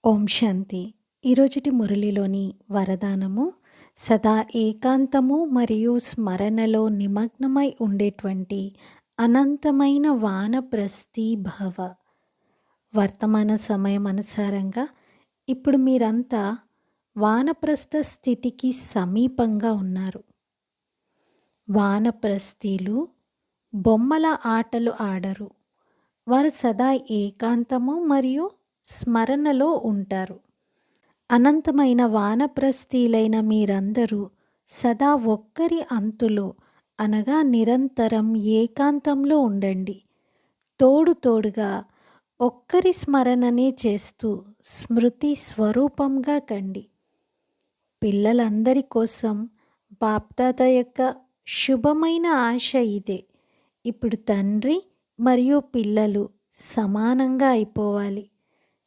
ఓం శాంతి. ఈరోజుటి మురళిలోని వరదానము సదా ఏకాంతము మరియు స్మరణలో నిమగ్నమై ఉండేటువంటి అనంతమైన వానప్రస్థి భవ. వర్తమాన సమయం అనుసారంగా ఇప్పుడు మీరంతా వానప్రస్థ స్థితికి సమీపంగా ఉన్నారు. వానప్రస్థీలు బొమ్మల ఆటలు ఆడరు. వారు సదా ఏకాంతము మరియు స్మరణలో ఉంటారు. అనంతమైన వానప్రస్థీలైన మీరందరూ సదా ఒక్కరి అంతులో అనగా నిరంతరం ఏకాంతంలో ఉండండి. తోడుగా ఒక్కరి స్మరణనే చేస్తూ స్మృతి స్వరూపంగా కండి. పిల్లలందరి కోసం బాప్దాదా యొక్క శుభమైన ఆశ ఇదే. ఇప్పుడు తండ్రి మరియు పిల్లలు సమానంగా అయిపోవాలి.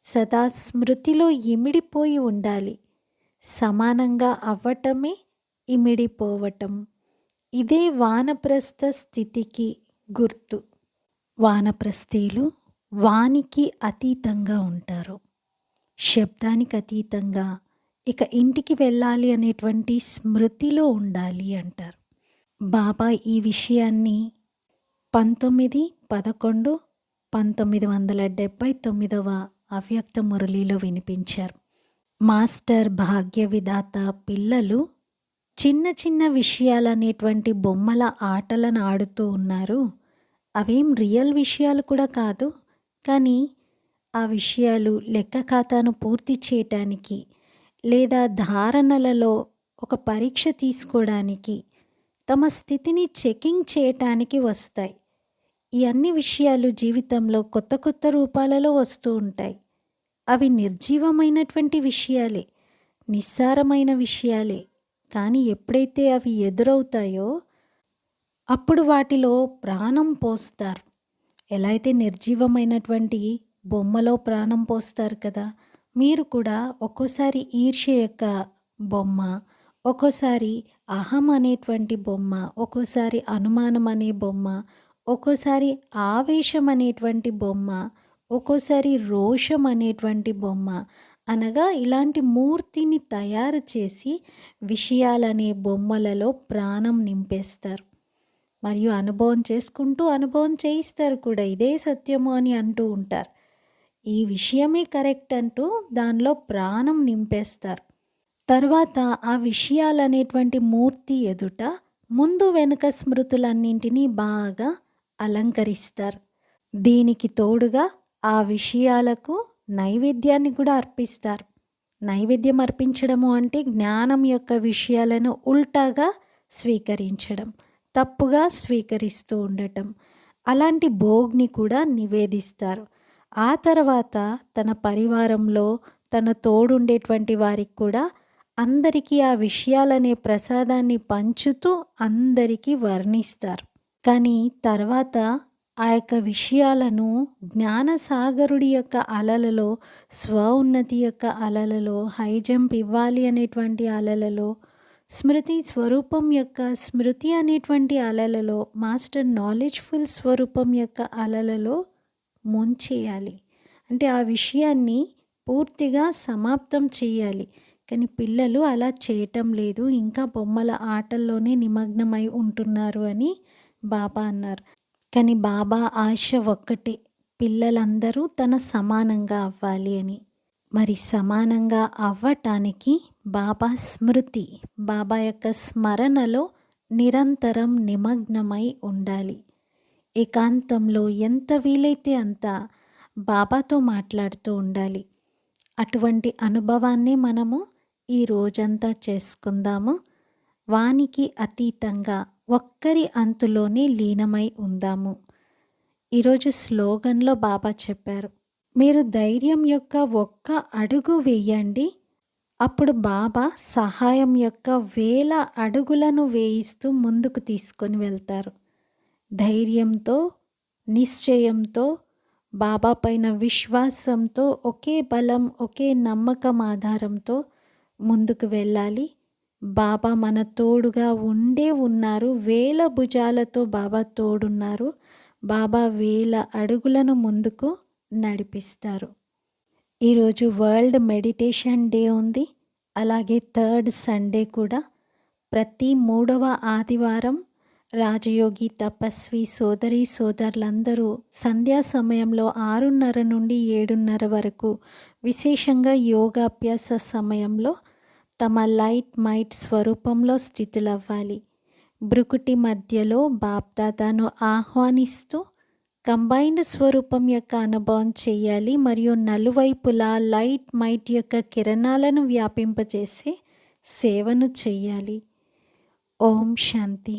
సదా స్మృతిలో ఇమిడిపోయి ఉండాలి. సమానంగా అవ్వటమే ఇమిడిపోవటం. ఇదే వానప్రస్థ స్థితికి గుర్తు. వానప్రస్థీలు వానికి అతీతంగా ఉంటారు. శబ్దానికి అతీతంగా ఇక ఇంటికి వెళ్ళాలి అనేటువంటి స్మృతిలో ఉండాలి అంటారు. బాబా ఈ విషయాన్ని 19/11/1979 అవ్యక్త మురళిలో వినిపించారు. మాస్టర్ భాగ్య విధాత పిల్లలు చిన్న చిన్న విషయాలనేటువంటి బొమ్మల ఆటలను ఆడుతూ ఉన్నారు. అవేం రియల్ విషయాలు కూడా కాదు, కానీ ఆ విషయాలు లెక్క ఖాతాను పూర్తి చేయటానికి లేదా ధారణలలో ఒక పరీక్ష తీసుకోవడానికి, తమ స్థితిని చెకింగ్ చేయటానికి వస్తాయి. ఈ అన్ని విషయాలు జీవితంలో కొత్త కొత్త రూపాలలో వస్తూ ఉంటాయి. అవి నిర్జీవమైనటువంటి విషయాలే, నిస్సారమైన విషయాలే. కానీ ఎప్పుడైతే అవి ఎదురవుతాయో అప్పుడు వాటిలో ప్రాణం పోస్తారు. ఎలా అయితే నిర్జీవమైనటువంటి బొమ్మలో ప్రాణం పోస్తారు కదా, మీరు కూడా ఒక్కోసారి ఈర్ష్య యొక్క బొమ్మ, ఒక్కోసారి అహం అనేటువంటి బొమ్మ, ఒక్కోసారి అనుమానం అనే బొమ్మ, ఒక్కోసారి ఆవేశం అనేటువంటి బొమ్మ, ఒక్కోసారి రోషం అనేటువంటి బొమ్మ, అనగా ఇలాంటి మూర్తిని తయారు చేసి విషయాలనే బొమ్మలలో ప్రాణం నింపేస్తారు. మరియు అనుభవం చేసుకుంటూ అనుభవం చేయిస్తారు కూడా. ఇదే సత్యము అని అంటూ ఉంటారు. ఈ విషయమే కరెక్ట్ అంటూ దానిలో ప్రాణం నింపేస్తారు. తర్వాత ఆ విషయాలనేటువంటి మూర్తి ఎదుట ముందు వెనుక స్మృతులన్నింటినీ బాగా అలంకరిస్తారు. దీనికి తోడుగా ఆ విషయాలకు నైవేద్యాన్ని కూడా అర్పిస్తారు. నైవేద్యం అర్పించడము అంటే జ్ఞానం యొక్క విషయాలను ఉల్టాగా స్వీకరించడం, తప్పుగా స్వీకరిస్తూ ఉండటం. అలాంటి భోగ్ని కూడా నివేదిస్తారు. ఆ తర్వాత తన పరివారంలో తన తోడుండేటువంటి వారికి కూడా అందరికీ ఆ విషయాలనే ప్రసాదాన్ని పంచుతూ అందరికీ వర్ణిస్తారు. కానీ తర్వాత ఆ యొక్క విషయాలను జ్ఞానసాగరుడి యొక్క అలలలో, స్వ ఉన్నతి యొక్క అలలలో, హై జంప్ ఇవ్వాలి అనేటువంటి అలలలో, స్మృతి స్వరూపం యొక్క స్మృతి అనేటువంటి అలలలో, మాస్టర్ నాలెడ్జ్ఫుల్ స్వరూపం యొక్క అలలలో ముంచేయాలి. అంటే ఆ విషయాన్ని పూర్తిగా సమాప్తం చేయాలి. కానీ పిల్లలు అలా చేయటం లేదు, ఇంకా బొమ్మల ఆటల్లోనే నిమగ్నమై ఉంటున్నారు అని బాబా అన్నారు. కానీ బాబా ఆశ ఒక్కటే, పిల్లలందరూ తన సమానంగా అవ్వాలి అని. మరి సమానంగా అవ్వటానికి బాబా స్మృతి, బాబా యొక్క స్మరణలో నిరంతరం నిమగ్నమై ఉండాలి. ఏకాంతంలో ఎంత వీలైతే అంత బాబాతో మాట్లాడుతూ ఉండాలి. అటువంటి అనుభవాన్ని మనము ఈ రోజంతా చేసుకుందాము. వానికి అతీతంగా ఒక్కరి అంతులోనే లీనమై ఉందాము. ఈరోజు స్లోగన్లో బాబా చెప్పారు, మీరు ధైర్యం యొక్క ఒక్క అడుగు వేయండి, అప్పుడు బాబా సహాయం యొక్క 1000 అడుగులను వేయిస్తూ ముందుకు తీసుకొని వెళ్తారు. ధైర్యంతో, నిశ్చయంతో, బాబా పైన విశ్వాసంతో, ఒకే బలం, ఒకే నమ్మకం ఆధారంతో ముందుకు వెళ్ళాలి. బాబా మన తోడుగా ఉన్నారు. 1000 భుజాలతో బాబా తోడున్నారు. బాబా 1000 అడుగులను ముందుకు నడిపిస్తారు. ఈరోజు వరల్డ్ మెడిటేషన్ డే ఉంది. అలాగే థర్డ్ సండే కూడా. ప్రతి 3వ ఆదివారం రాజయోగి తపస్వి సోదరీ సోదరులందరూ సంధ్యా సమయంలో 6:30 నుండి 7:30 వరకు విశేషంగా యోగాభ్యాస సమయంలో తమ లైట్ మైట్ స్వరూపంలో స్థితులవ్వాలి. భృకుటి మధ్యలో బాప్దాదాను ఆహ్వానిస్తూ కంబైన్డ్ స్వరూపం యొక్క అనుభవం చేయాలి మరియు నలువైపులా లైట్ మైట్ యొక్క కిరణాలను వ్యాపింపజేసే సేవను చేయాలి. ఓం శాంతి.